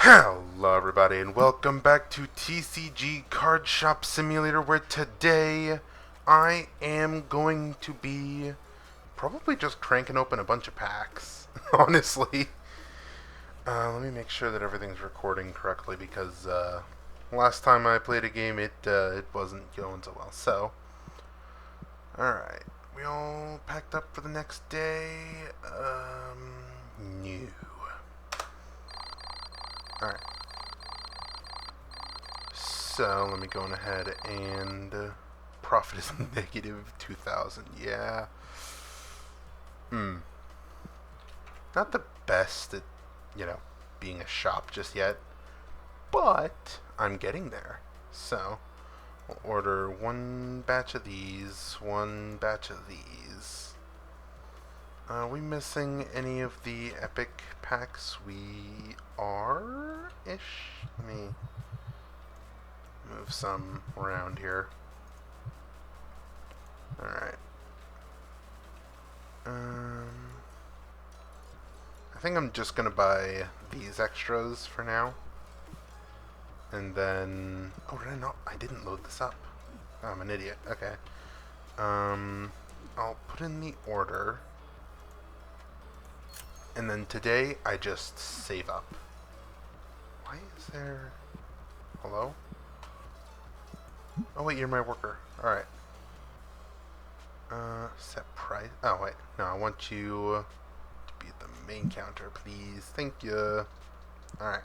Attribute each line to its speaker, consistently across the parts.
Speaker 1: Hello everybody and welcome back to TCG Card Shop Simulator, where today I am going to be probably just cranking open a bunch of packs, honestly. Let me make sure that everything's recording correctly because last time I played a game it wasn't going so well. So, alright, we all packed up for the next day. New. Alright. So, let me go on ahead and profit is negative 2,000. Yeah. Not the best at, being a shop just yet, but I'm getting there. So, we'll order one batch of these, one batch of these. Are we missing any of the epic packs? We are-ish. Let me move some around here. Alright. I think I'm just gonna buy these extras for now. And then... Oh, did I not? I didn't load this up. Oh, I'm an idiot. Okay. I'll put in the order. And then today, I just save up. Why is there... Hello? Oh wait, you're my worker. Alright. Set price. Oh wait, no, I want you to be at the main counter, please. Thank you. Alright.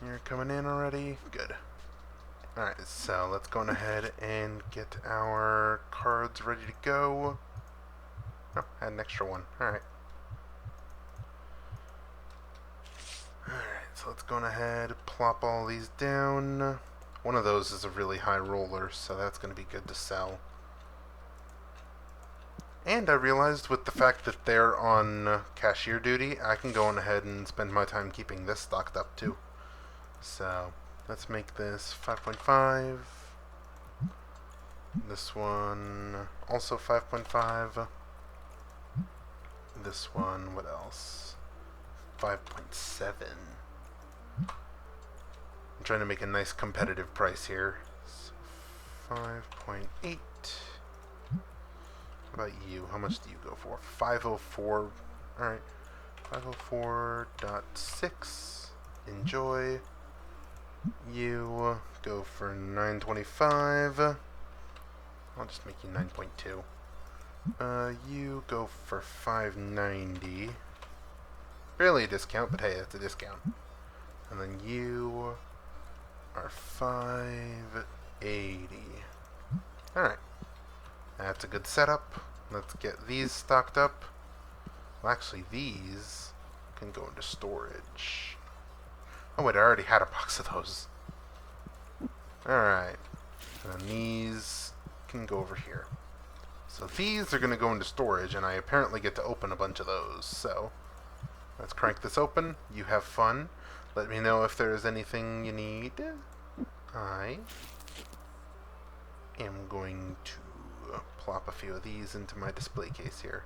Speaker 1: You're coming in already? Good. Alright, so let's go on ahead and get our cards ready to go. Oh, I had an extra one. Alright. Alright, so let's go on ahead, plop all these down. One of those is a really high roller, so that's going to be good to sell. And I realized with the fact that they're on cashier duty, I can go on ahead and spend my time keeping this stocked up too. So, let's make this 5.5. This one, also 5.5. This one, what else? 5.7. I'm trying to make a nice competitive price here. So 5.8. How about you? How much do you go for? 504. Alright. 504.6. Enjoy. You go for 925. I'll just make you 9.2. You go for 590. Barely a discount, but hey, that's a discount. And then you are 580. Alright. That's a good setup. Let's get these stocked up. Well, actually, these can go into storage. Oh, wait, I already had a box of those. Alright. And then these can go over here. So these are going to go into storage, and I apparently get to open a bunch of those. So, let's crank this open. You have fun. Let me know if there is anything you need. I am going to plop a few of these into my display case here.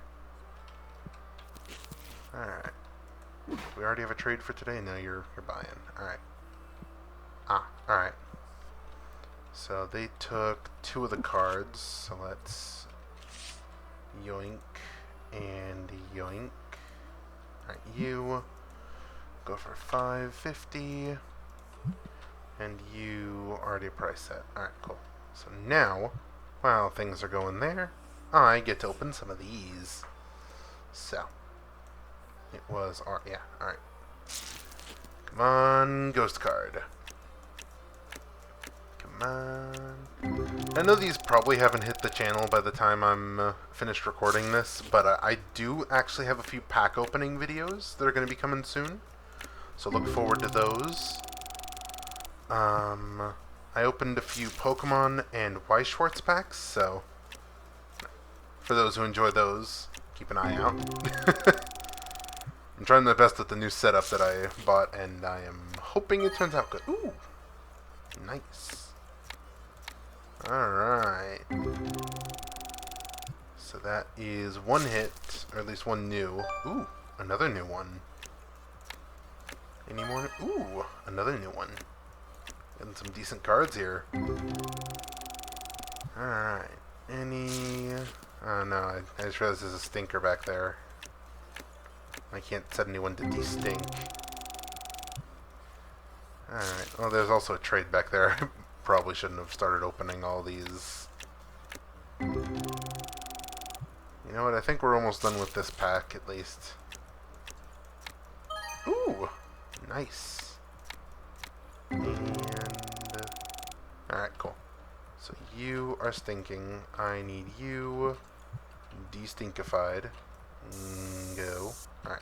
Speaker 1: Alright. We already have a trade for today? No, you're buying. Alright. Alright. So they took 2 of the cards, so let's yoink and yoink. Alright, you go for 550. And you already priced that. Alright, cool. So now, while things are going there, I get to open some of these. So, it was yeah, alright. Come on, ghost card. Come on. I know these probably haven't hit the channel by the time I'm finished recording this, but I do actually have a few pack opening videos that are going to be coming soon. So look forward to those. I opened a few Pokemon and Weiss Schwartz packs, so for those who enjoy those, keep an eye out. I'm trying my best with the new setup that I bought, and I am hoping it turns out good. Ooh! Nice. Alright. So that is one hit, or at least one new. Ooh, another new one. Any more? Ooh, another new one. Getting some decent cards here. Alright. Any... Oh no, I just realized there's a stinker back there. I can't set anyone to de-stink. Alright, well there's also a trade back there. I probably shouldn't have started opening all these. You know what, I think we're almost done with this pack at least. Ooh! Nice. And... Alright, cool. So you are stinking. I need you de-stinkified. Go. Alright.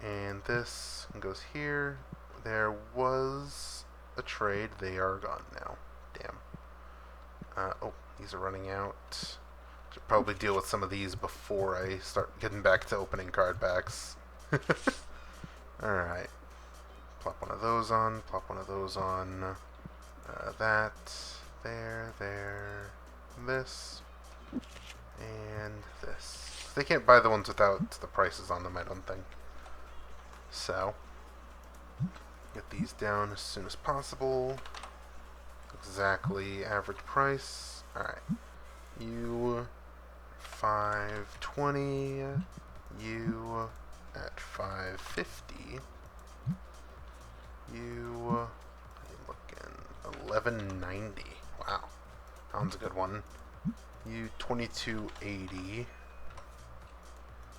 Speaker 1: And this goes here. There was a trade. They are gone now. Damn. Oh, these are running out. Should probably deal with some of these before I start getting back to opening card packs. Alright. Plop one of those on. Plop one of those on. That. There. This. And this. They can't buy the ones without the prices on them, I don't think. So, get these down as soon as possible. Exactly average price. Alright. You 520. You at 550. You looking 1190. Wow. That one's a good one. You 2280.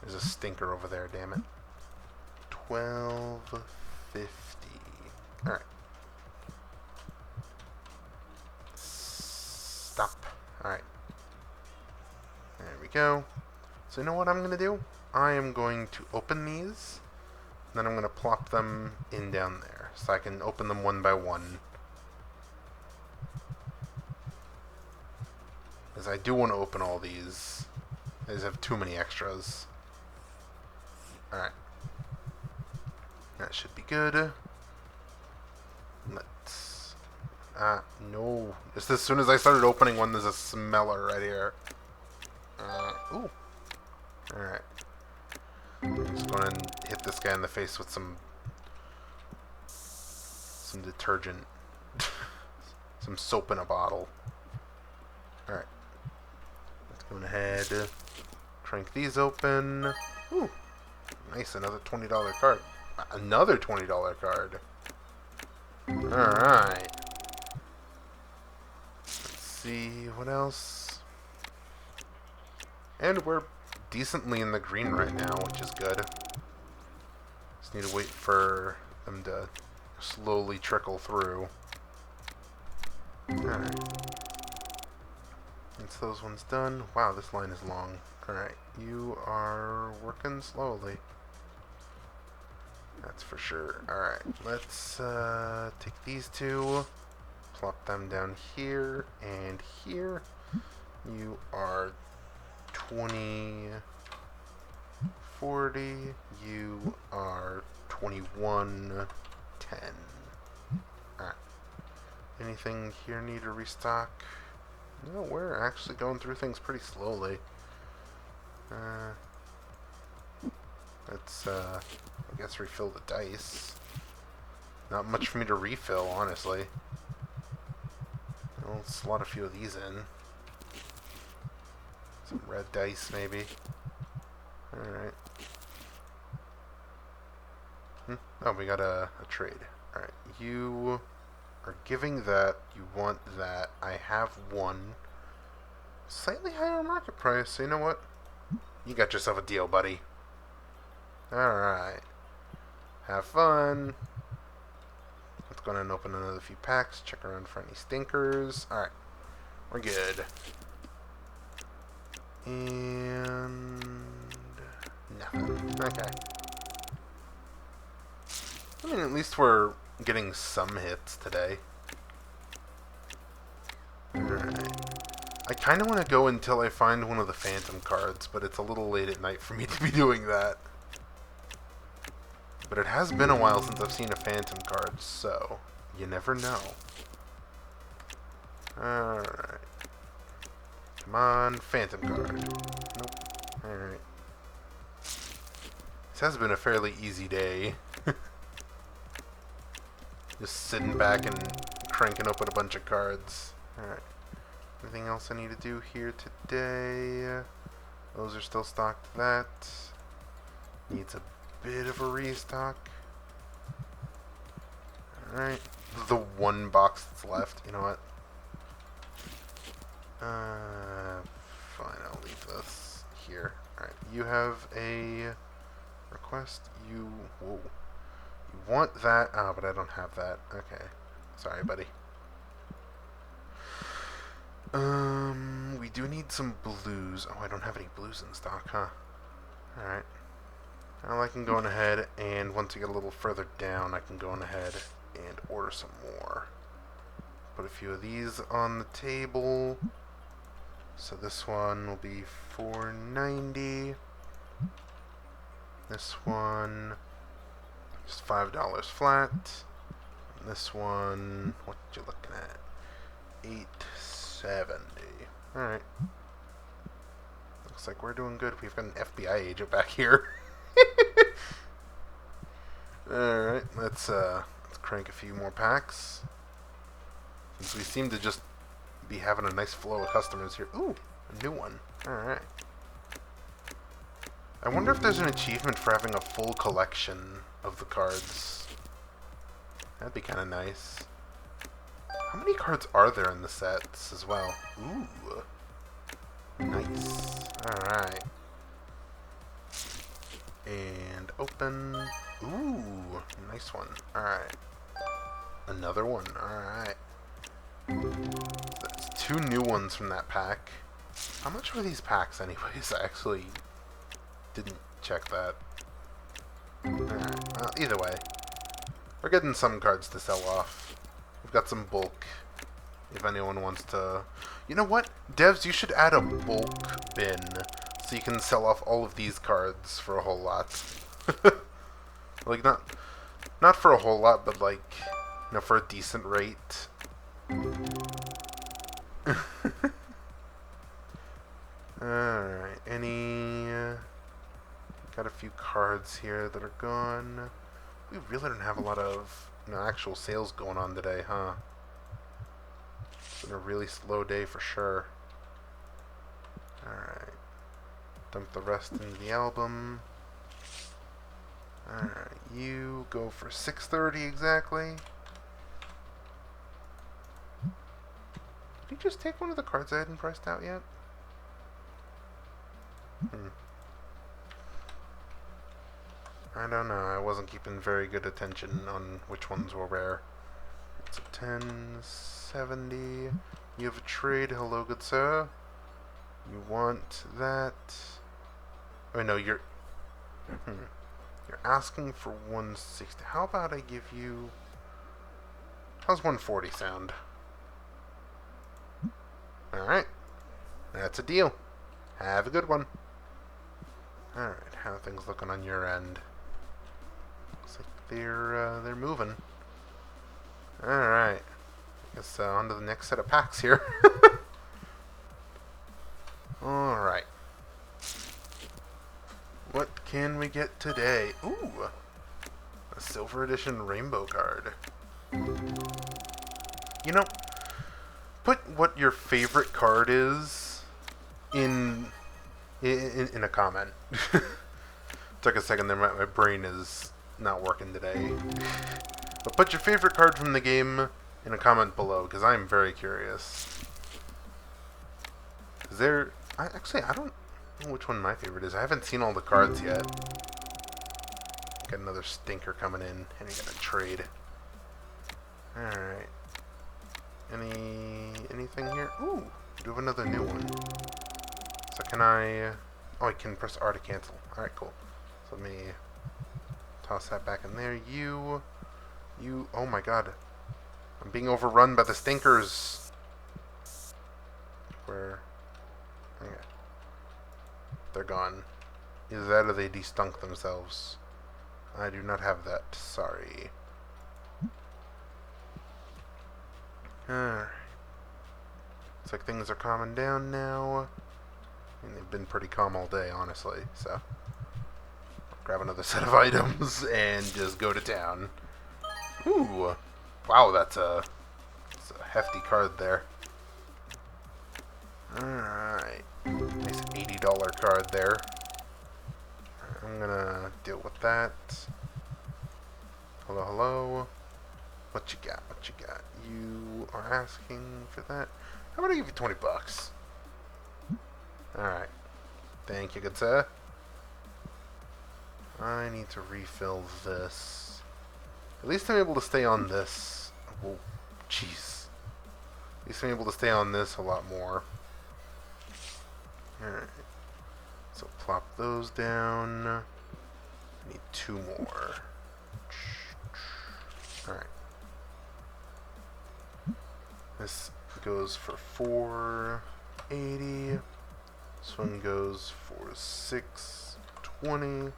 Speaker 1: There's a stinker over there, damn it. 1250. Alright. Stop. Alright. There we go. So you know what I'm going to do? I am going to open these. Then I'm going to plop them in down there. So I can open them one by one. Because I do want to open all these. I just have too many extras. Alright. That should be good. Let's... no. Just as soon as I started opening one, there's a smeller right here. Ooh. Alright. I'm just going to hit this guy in the face with some detergent. Some soap in a bottle. Alright. Let's go ahead. Crank these open. Ooh. Nice, another $20 card. Another $20 card. Alright. Let's see what else. And we're decently in the green right now, which is good. Just need to wait for them to slowly trickle through. Alright. Once those ones done. Wow, this line is long. Alright, you are working slowly. That's for sure. Alright, let's take these two, plop them down here and here. You are 20, 40. You are 21, 10. Alright. Anything here need to restock? No, we're actually going through things pretty slowly. Let's, I guess refill the dice. Not much for me to refill, honestly. I'll slot a few of these in. Some red dice, maybe. Alright. Oh, we got a trade. Alright, you are giving that. You want that. I have one. Slightly higher market price, so you know what? You got yourself a deal, buddy. Alright. Have fun. Let's go ahead and open another few packs. Check around for any stinkers. Alright. We're good. And... nothing. Okay. I mean, at least we're getting some hits today. Alright. I kind of want to go until I find one of the phantom cards, but it's a little late at night for me to be doing that. But it has been a while since I've seen a phantom card, so you never know. Alright. Come on, phantom card. Nope. Alright. This has been a fairly easy day. Just sitting back and cranking open a bunch of cards. Alright. Anything else I need to do here today? Those are still stocked. That needs a bit of a restock. Alright. The one box that's left. You know what? Fine, I'll leave this here. Alright, you have a request. Whoa. You want that? Ah, but I don't have that. Okay. Sorry, buddy. We do need some blues. Oh, I don't have any blues in stock, huh? Alright. Well, I can go on ahead, and once I get a little further down, I can go on ahead and order some more. Put a few of these on the table. So this one will be $4.90. This one, just $5 flat. And this one, what you looking at? $8.70. Alright. Looks like we're doing good. We've got an FBI agent back here. Alright, let's crank a few more packs. Since we seem to just be having a nice flow of customers here. Ooh, a new one. Alright. I wonder if there's an achievement for having a full collection of the cards. That'd be kind of nice. How many cards are there in the sets as well? Ooh. Nice. Alright. And open. Ooh, nice one. Alright. Another one. Alright. That's 2 new ones from that pack. How much were these packs anyways? I actually didn't check that. Alright, well, either way. We're getting some cards to sell off. We've got some bulk. If anyone wants to... You know what? Devs, you should add a bulk bin so you can sell off all of these cards for a whole lot. Like, not for a whole lot, but like, you know, for a decent rate. Alright, got a few cards here that are gone. We really don't have a lot of, you know, actual sales going on today, huh? It's been a really slow day for sure. Alright. Dump the rest into the album. Alright, you go for $6.30 exactly. Did you just take one of the cards I hadn't priced out yet? I don't know. I wasn't keeping very good attention on which ones were rare. It's a 10.70. You have a trade. Hello, good sir. You want that? Oh no, you're asking for 160. How about I give you? How's 140 sound? All right, that's a deal. Have a good one. All right, how are things looking on your end? Looks like they're moving. All right, I guess on to the next set of packs here. All right, what can we get today? Ooh, a silver edition rainbow card. You know, put what your favorite card is in a comment. Took a second there. My brain is not working today. But put your favorite card from the game in a comment below, because I'm very curious. Is there... Actually, I don't know which one my favorite is. I haven't seen all the cards yet. Got another stinker coming in, and I got a trade. Alright. Anything here? Ooh, do have another new one. So can I... Oh, I can press R to cancel. Alright, cool. So let me toss that back in there. You... Oh my god. I'm being overrun by the stinkers. Where... Okay. They're gone. Either that or they destunk themselves. I do not have that. Sorry. Alright. Looks like things are calming down now. And they've been pretty calm all day, honestly, so. I'll grab another set of items and just go to town. Ooh. Wow, that's a hefty card there. Alright. Nice $80 card there. I'm gonna deal with that. Hello, hello. What you got? What you got? You are asking for that? How about I give you 20 bucks? Alright. Thank you, good sir. I need to refill this. At least I'm able to stay on this. Oh, jeez. At least I'm able to stay on this a lot more. Alright. So plop those down. I need 2 more. Alright. This goes for 480. This one goes for 620.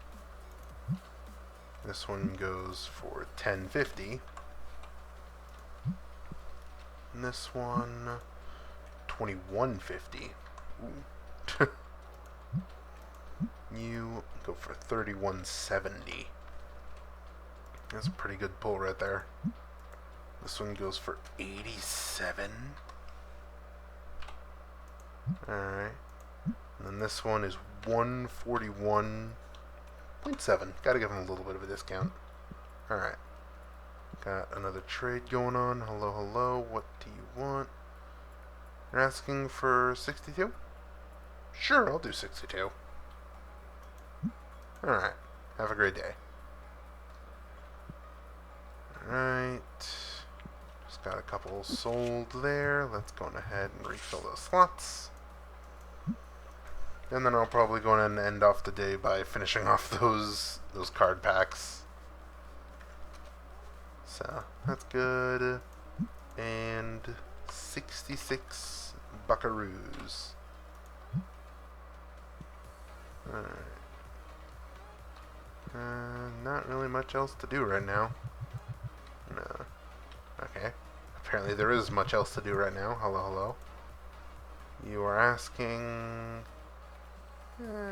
Speaker 1: This one goes for 1050. And this one 2150. Ooh. You go for 3170. That's a pretty good pull right there. This one goes for 87. Alright. And then this one is 141.7. Gotta give him a little bit of a discount. Alright. Got another trade going on. Hello, hello. What do you want? You're asking for 62? Sure, I'll do 62. Alright. Have a great day. Alright. Just got a couple sold there. Let's go ahead and refill those slots. And then I'll probably go in and end off the day by finishing off those card packs. So, that's good. And 66 buckaroos. Alright. Not really much else to do right now. No. Okay. Apparently there is much else to do right now. Hello, hello. You are asking...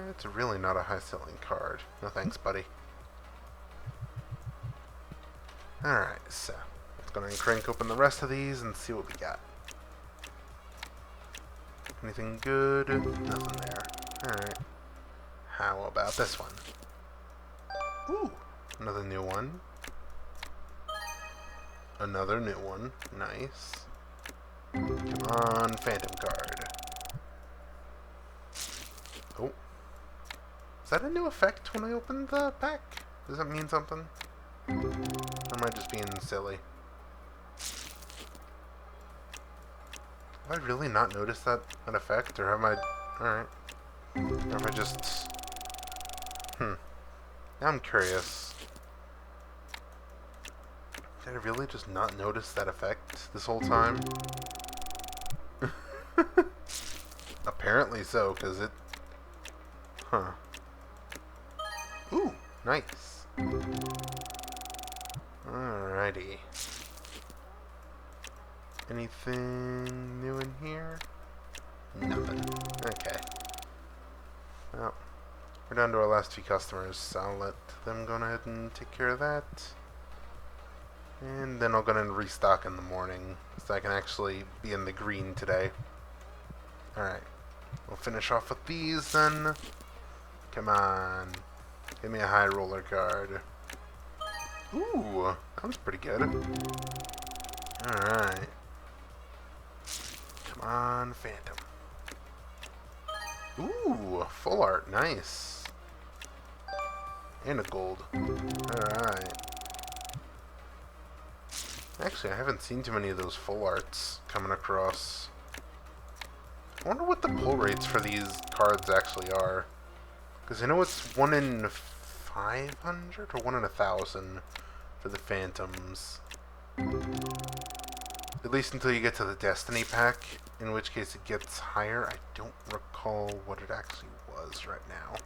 Speaker 1: it's really not a high-selling card. No thanks, buddy. Alright, so let's go ahead and crank open the rest of these and see what we got. Anything good? Nothing there. Alright. How about this one? Ooh, another new one. Another new one. Nice. Come on, Phantom card. Oh. Is that a new effect when I open the pack? Does that mean something? Or am I just being silly? Have I really not noticed that effect? Or have I... Alright. Or have I just... Now I'm curious. Did I really just not notice that effect this whole time? Apparently so, because it... Huh. Ooh, nice. Alrighty. Anything new in here? Nothing. Okay. Well, we're down to our last few customers, so I'll let them go ahead and take care of that. And then I'll go ahead and restock in the morning, so I can actually be in the green today. Alright. We'll finish off with these then. Come on. Give me a high roller card. Ooh, that was pretty good. Alright. Come on, Phantom. Ooh, full art, nice. And a gold. Alright. Actually, I haven't seen too many of those full arts coming across. I wonder what the pull rates for these cards actually are. Because I know it's 1 in 500 or 1 in 1,000 for the Phantoms. At least until you get to the Destiny pack, in which case it gets higher. I don't recall what it actually was right now.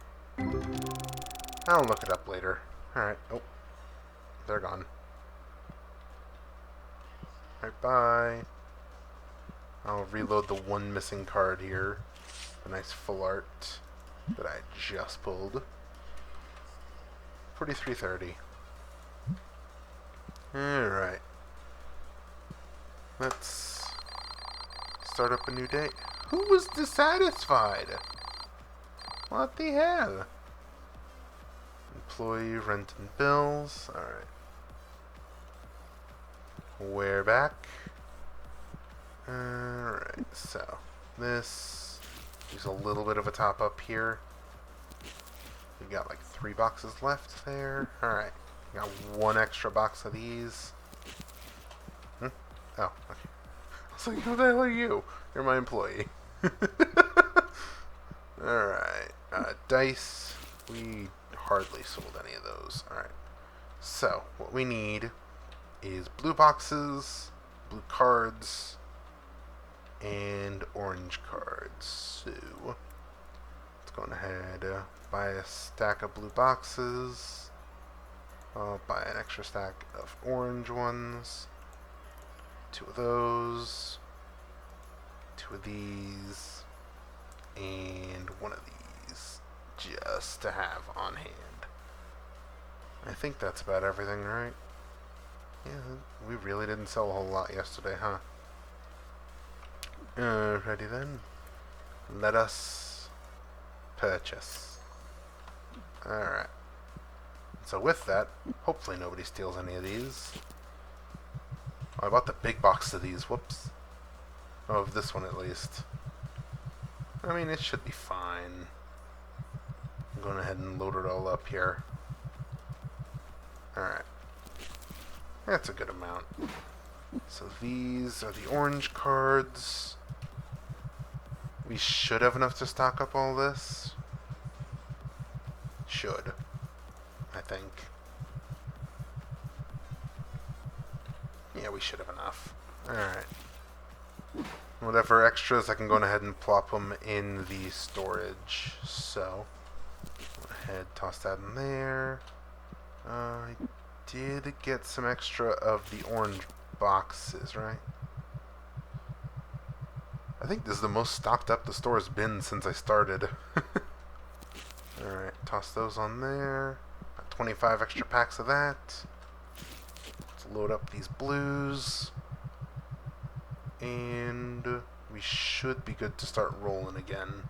Speaker 1: I'll look it up later. Alright, oh. They're gone. Alright, bye. I'll reload the one missing card here. A nice full art that I just pulled. 4330. Alright. Let's start up a new day. Who was dissatisfied? What the hell? Employee rent and bills. Alright. We're back. Alright, so this is a little bit of a top up here. We got like 3 boxes left there. Alright. Got 1 extra box of these. Oh, okay. I was like, who the hell are you? You're my employee. Alright. Dice. We hardly sold any of those. Alright. So, what we need is blue boxes, blue cards, and orange cards. So, let's go ahead, buy a stack of blue boxes. I'll buy an extra stack of orange ones. 2 of those. 2 of these. And 1 of these. Just to have on hand. I think that's about everything, right? Yeah, we really didn't sell a whole lot yesterday, huh? Ready then? Let us purchase. Alright. So with that, hopefully nobody steals any of these. Oh, I bought the big box of these. Whoops. Oh, of this one at least. I mean, it should be fine. I'm going ahead and load it all up here. Alright. That's a good amount. So these are the orange cards. We should have enough to stock up all this. Should. I think. Yeah, we should have enough. Alright. Whatever extras, I can go ahead and plop them in the storage. So, go ahead, toss that in there. I did get some extra of the orange boxes, right? I think this is the most stocked up the store has been since I started. Alright, toss those on there. Got 25 extra packs of that. Let's load up these blues. And we should be good to start rolling again.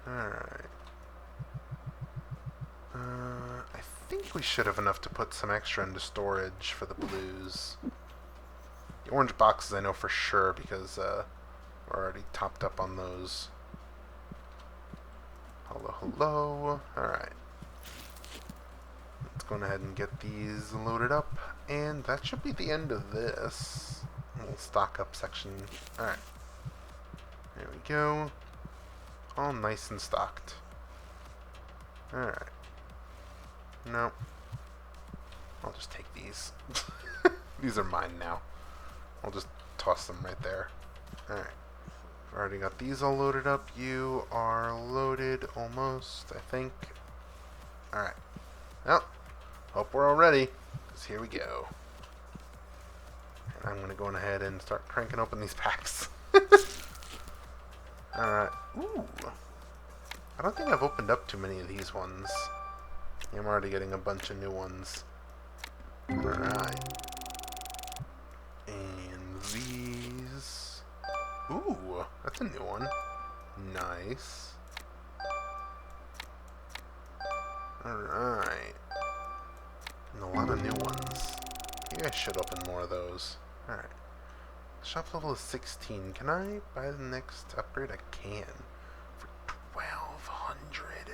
Speaker 1: Alright. I think we should have enough to put some extra into storage for the blues. The orange boxes I know for sure because we're already topped up on those. Hello, hello. Alright. Let's go ahead and get these loaded up. And that should be the end of this little stock up section. Alright. There we go. All nice and stocked. Alright. No. I'll just take these. These are mine now. I'll just toss them right there. Alright. Already got these all loaded up. You are loaded almost, I think. Alright. Well, hope we're all ready. Because here we go. And I'm going to go ahead and start cranking open these packs. Alright. Ooh. I don't think I've opened up too many of these ones. I'm already getting a bunch of new ones. Alright. And these. Ooh, that's a new one. Nice. Alright. And a lot of new ones. Maybe I should open more of those. Alright. Shop level is 16. Can I buy the next upgrade? I can. For 1,200.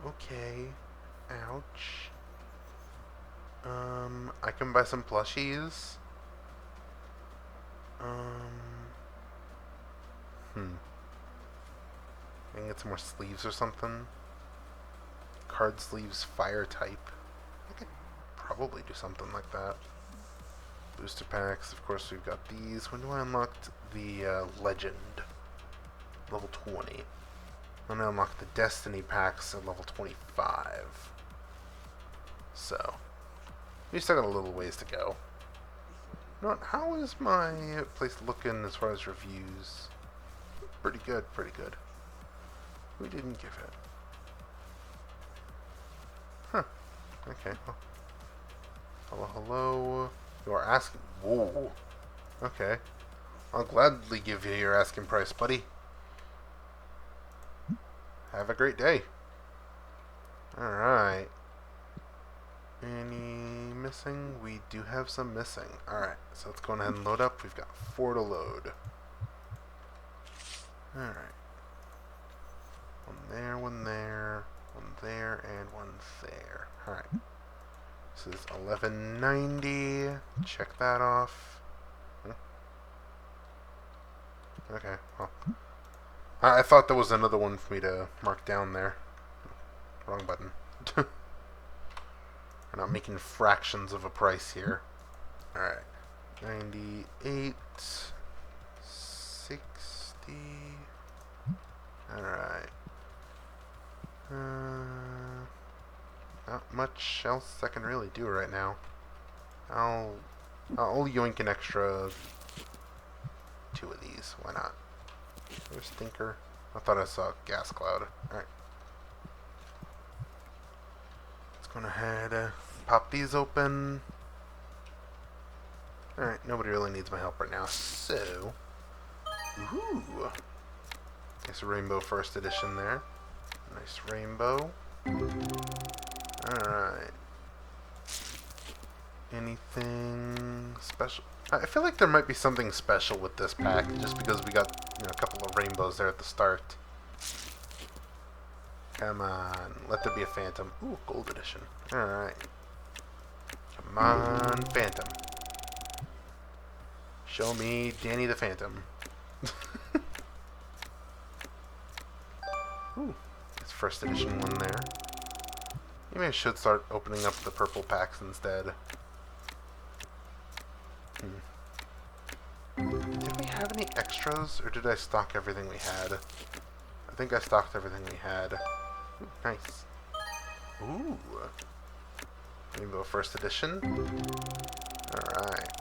Speaker 1: Okay. Ouch. I can buy some plushies. I can get some more sleeves or something. Card sleeves, fire type. I could probably do something like that. Booster packs, of course we've got these. When do I unlock the legend? Level 20. I'm gonna unlock the Destiny packs at level 25. So, we still got a little ways to go. You know what, how is my place looking as far as reviews? Pretty good, pretty good. Who didn't give it? Huh. Okay, well. Hello, hello. You are asking. Whoa. Okay. I'll gladly give you your asking price, buddy. Have a great day. Alright. Any missing? We do have some missing. Alright, so let's go ahead and load up. We've got 4 to load. Alright. One there, one there, one there, and one there. Alright. This is 1190. Check that off. Okay, well. I thought there was another one for me to mark down there. Wrong button. We're not making fractions of a price here. Alright. 98. 60. Alright. Not much else I can really do right now. I'll yoink an extra 2 of these. Why not? There's Stinker. I thought I saw a gas cloud. Alright. Let's go ahead, pop these open. Alright, nobody really needs my help right now, so... Ooh! Guess a rainbow first edition there. Nice rainbow. Alright. Anything special? I feel like there might be something special with this pack, just because we got a couple of rainbows there at the start. Come on, let there be a phantom. Ooh, gold edition. Alright. Come on, phantom. Show me Danny the Phantom. Ooh, it's first edition one there. Maybe I should start opening up the purple packs instead. Did we have any extras, or did I stock everything we had? I think I stocked everything we had. Ooh, nice. Ooh. Rainbow first edition. Alright.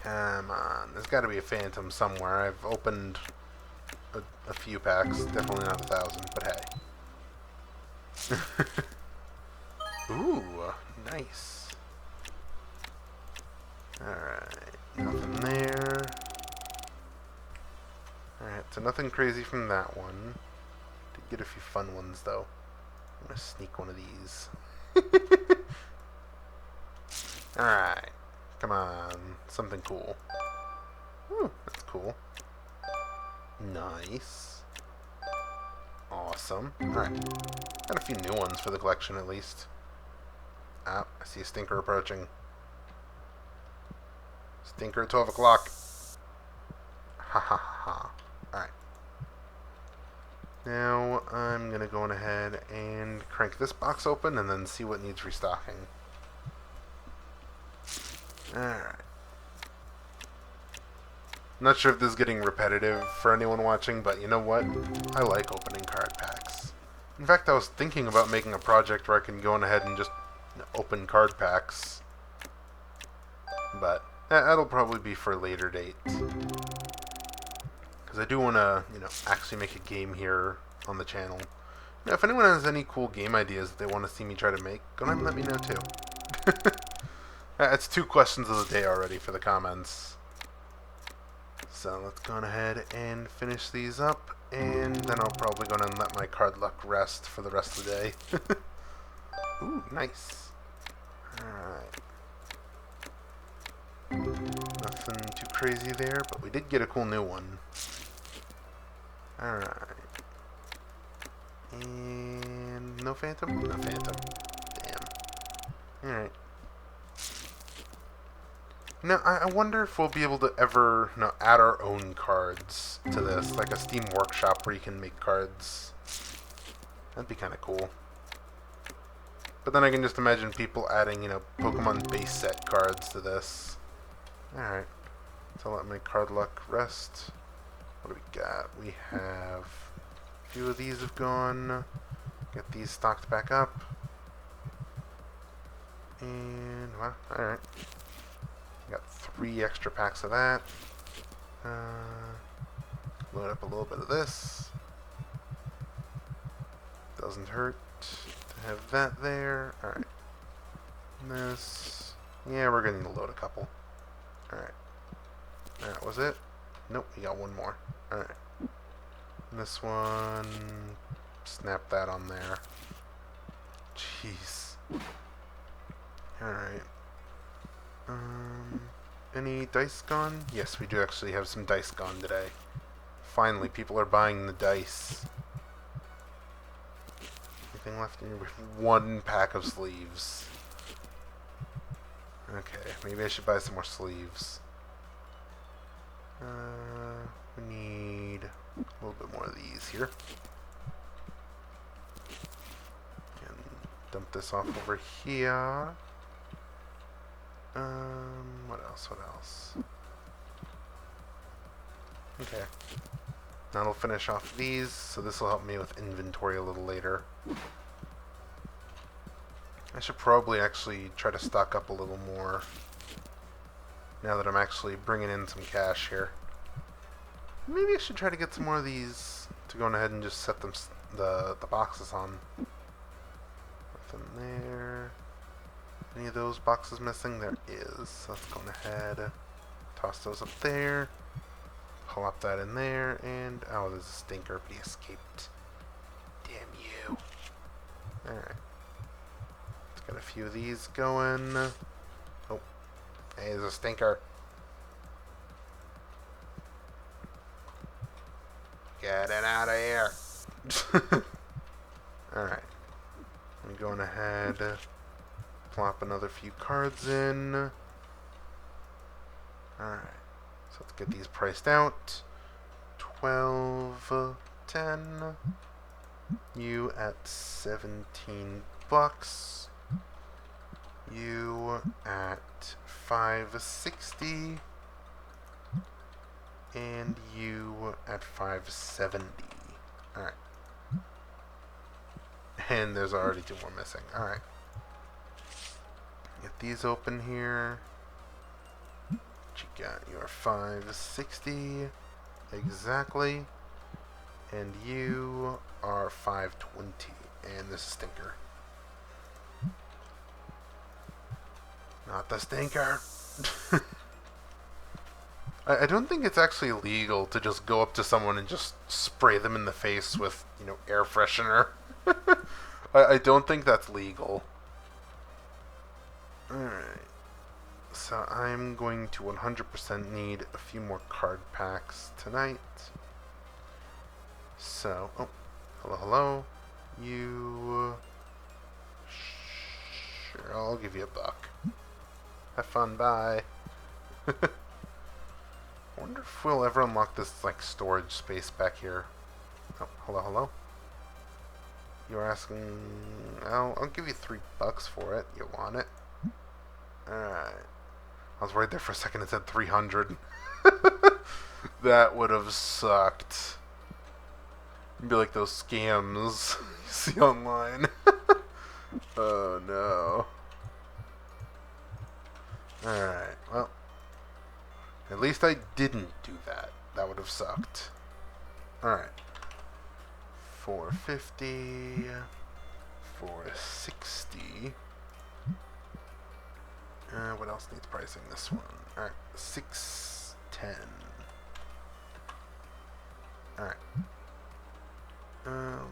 Speaker 1: Come on. There's got to be a phantom somewhere. I've opened a few packs. Definitely not 1,000, but hey. Ooh. Nice. Alright. Nothing there. Alright, so nothing crazy from that one. Did get a few fun ones, though. I'm gonna sneak one of these. Alright. Come on. Something cool. Ooh, that's cool. Nice. Awesome. Alright. Got a few new ones for the collection, at least. Ah, I see a Stinker approaching. Stinker at 12 o'clock. Ha ha ha. Alright. Now, I'm gonna go on ahead and crank this box open and then see what needs restocking. Alright. Not sure if this is getting repetitive for anyone watching, but you know what? I like opening card packs. In fact, I was thinking about making a project where I can go on ahead and just open card packs. But that'll probably be for a later date. Because I do want to, actually make a game here on the channel. If anyone has any cool game ideas that they want to see me try to make, go ahead and let me know too. That's 2 questions of the day already for the comments. So let's go on ahead and finish these up, and then I'll probably go on and let my card luck rest for the rest of the day. Ooh, nice. Alright. Nothing too crazy there, but we did get a cool new one. Alright. And no phantom? No phantom. Damn. Alright. Now, I wonder if we'll be able to ever add our own cards to this, like a Steam Workshop where you can make cards. That'd be kind of cool. But then I can just imagine people adding, Pokemon base set cards to this. Alright. So I'll let my card luck rest. What do we got? We have a few of these have gone. Get these stocked back up. And, well, alright. Got 3 extra packs of that. Load up a little bit of this. Doesn't hurt to have that there. Alright. This. Yeah, we're going to load a couple. Alright. That was it. Nope, we got one more. Alright. This one. Snap that on there. Jeez. Alright. Any dice gone? Yes, we do actually have some dice gone today. Finally, people are buying the dice. Anything left in here? We have one pack of sleeves. Okay, maybe I should buy some more sleeves. We need a little bit more of these here. And dump this off over here. What else? What else? Okay. That'll finish off these, so this will help me with inventory a little later. I should probably actually try to stock up a little more now that I'm actually bringing in some cash here. Maybe I should try to get some more of these to go ahead and just set them the boxes on. Nothing there. Any of those boxes missing? There is. So let's go ahead, toss those up there, plop that in there, and oh, there's a stinker, but he escaped. Damn you. Alright. Got a few of these going. Oh. Hey, there's a stinker. Get it out of here. Alright. I'm going ahead, plop another few cards in. Alright. So let's get these priced out. 12, 10. You at 17 bucks. You at $5.60, and you at $5.70. Alright. And there's already two more missing. Alright. Get these open here. What you got? You are $5.60. Exactly. And you are $5.20. And this stinker. Not the stinker. I don't think it's actually legal to just go up to someone and just spray them in the face with, you know, air freshener. I don't think that's legal. Alright. So I'm going to 100% need a few more card packs tonight. So, oh, hello, hello. You... Sure, I'll give you $1. Have fun, bye. I wonder if we'll ever unlock this, like, storage space back here. Oh, hello, hello. You were asking... I'll give you $3 for it. You want it? Alright. I was worried there for a second it said 300. That would have sucked. It'd be like those scams you see online. Oh, no. Alright, well, at least I didn't do that. That would have sucked. Alright. 450, 460. What else needs pricing? This one. Alright, 610. Alright.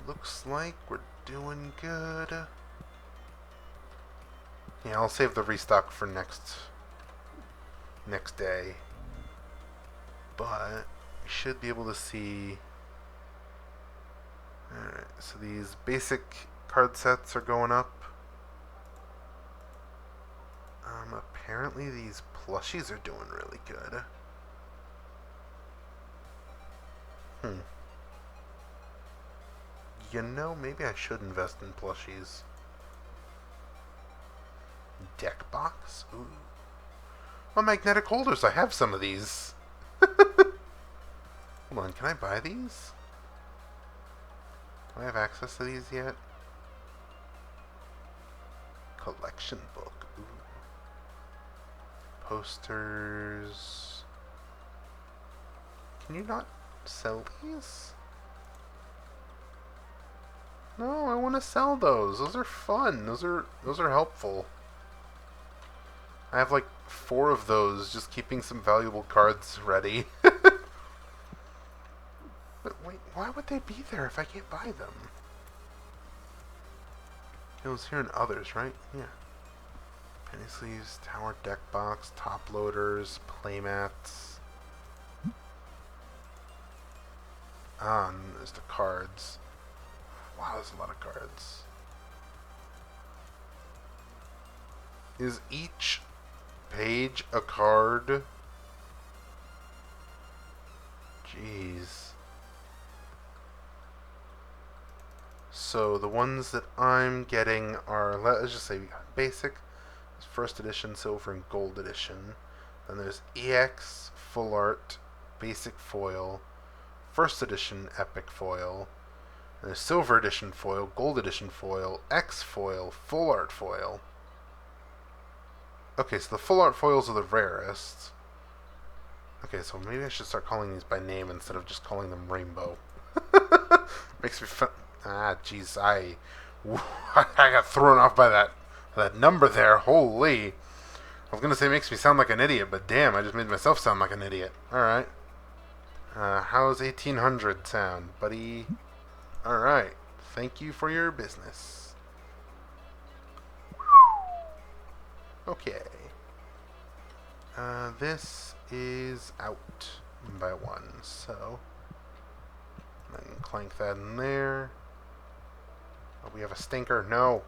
Speaker 1: Looks like we're doing good. Yeah, I'll save the restock for next day. But we should be able to see. Alright, so these basic card sets are going up. Apparently these plushies are doing really good. You know, maybe I should invest in plushies. Deck box? Ooh. Oh, magnetic holders. I have some of these. Hold on, can I buy these? Do I have access to these yet? Collection book. Ooh. Posters. Can you not sell these? No, I want to sell those. Those are fun. Those are helpful. I have like 4 of those, just keeping some valuable cards ready. But wait, why would they be there if I can't buy them? It was here in others, right? Yeah. Penny sleeves, tower deck box, top loaders, playmats. Ah, and there's the cards. Wow, there's a lot of cards. Is each page a card? Jeez. So the ones that I'm getting are, let's just say, basic, first edition, silver, and gold edition. Then there's EX, full art, basic foil, first edition epic foil. And there's silver edition foil, gold edition foil, X foil, full art foil. Okay, so the full art foils are the rarest. Okay, so maybe I should start calling these by name instead of just calling them rainbow. Makes me fun. Ah, jeez, I got thrown off by that number there. Holy! I was gonna say it makes me sound like an idiot, but damn, I just made myself sound like an idiot. All right. How's 1800 sound, buddy? All right. Thank you for your business. Okay. This is out by 1, so I can clank that in there. Oh, we have a stinker. No.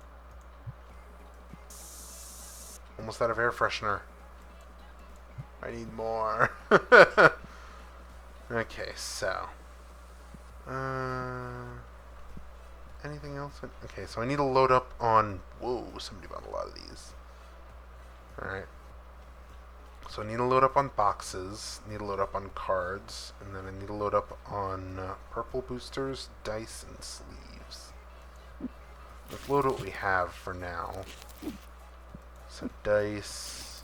Speaker 1: Almost out of air freshener. I need more. Okay, so. Anything else? Okay, so I need to load up on... Whoa, somebody bought a lot of these. Alright. So I need to load up on boxes, need to load up on cards, and then I need to load up on purple boosters, dice, and sleeves. Let's load what we have for now. So dice.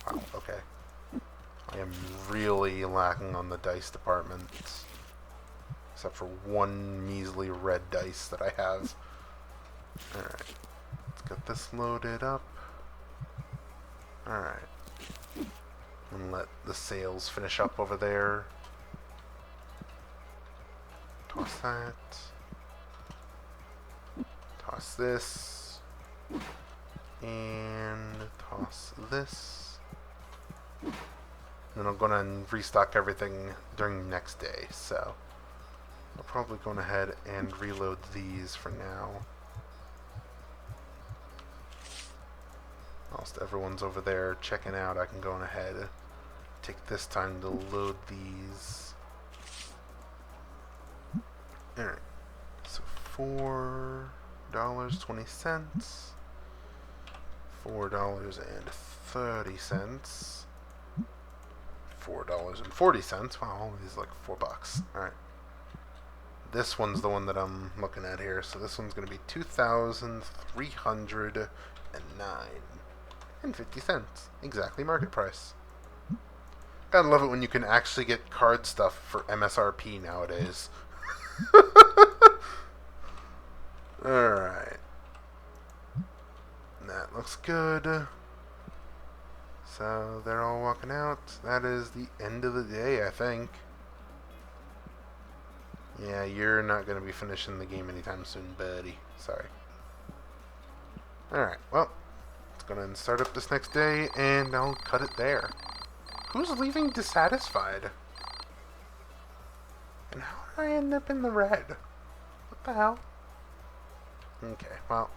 Speaker 1: Wow, okay. I am really lacking on the dice department. Except for one measly red dice that I have. Alright. Let's get this loaded up. Alright. And let the sails finish up over there. Toss that. Toss this. And toss this. Then I'm going to restock everything during the next day, so I'm probably going ahead and reload these for now. Whilst everyone's over there checking out, I can go on ahead and take this time to load these. Alright, so $4.20, $4.30, $4.40. Wow, all of these are like $4. Alright. This one's the one that I'm looking at here, so this one's going to be $2,309.50. Exactly market price. Gotta love it when you can actually get card stuff for MSRP nowadays. Alright. That looks good. So they're all walking out. That is the end of the day, I think. Yeah, you're not going to be finishing the game anytime soon, buddy. Sorry. Alright, well, let's go ahead and start up this next day, and I'll cut it there. Who's leaving dissatisfied? And how did I end up in the red? What the hell? Okay, well,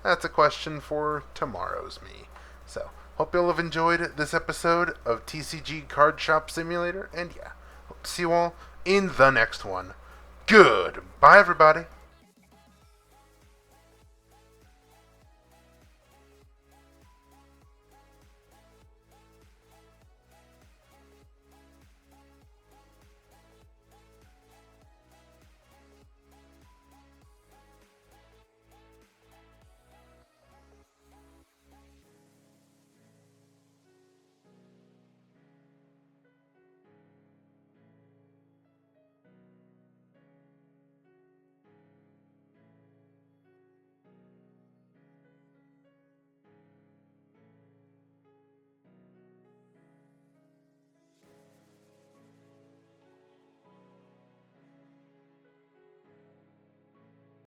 Speaker 1: that's a question for tomorrow's me. So, hope you'll have enjoyed this episode of TCG Card Shop Simulator, and yeah, hope to see you all in the next one. Goodbye, everybody.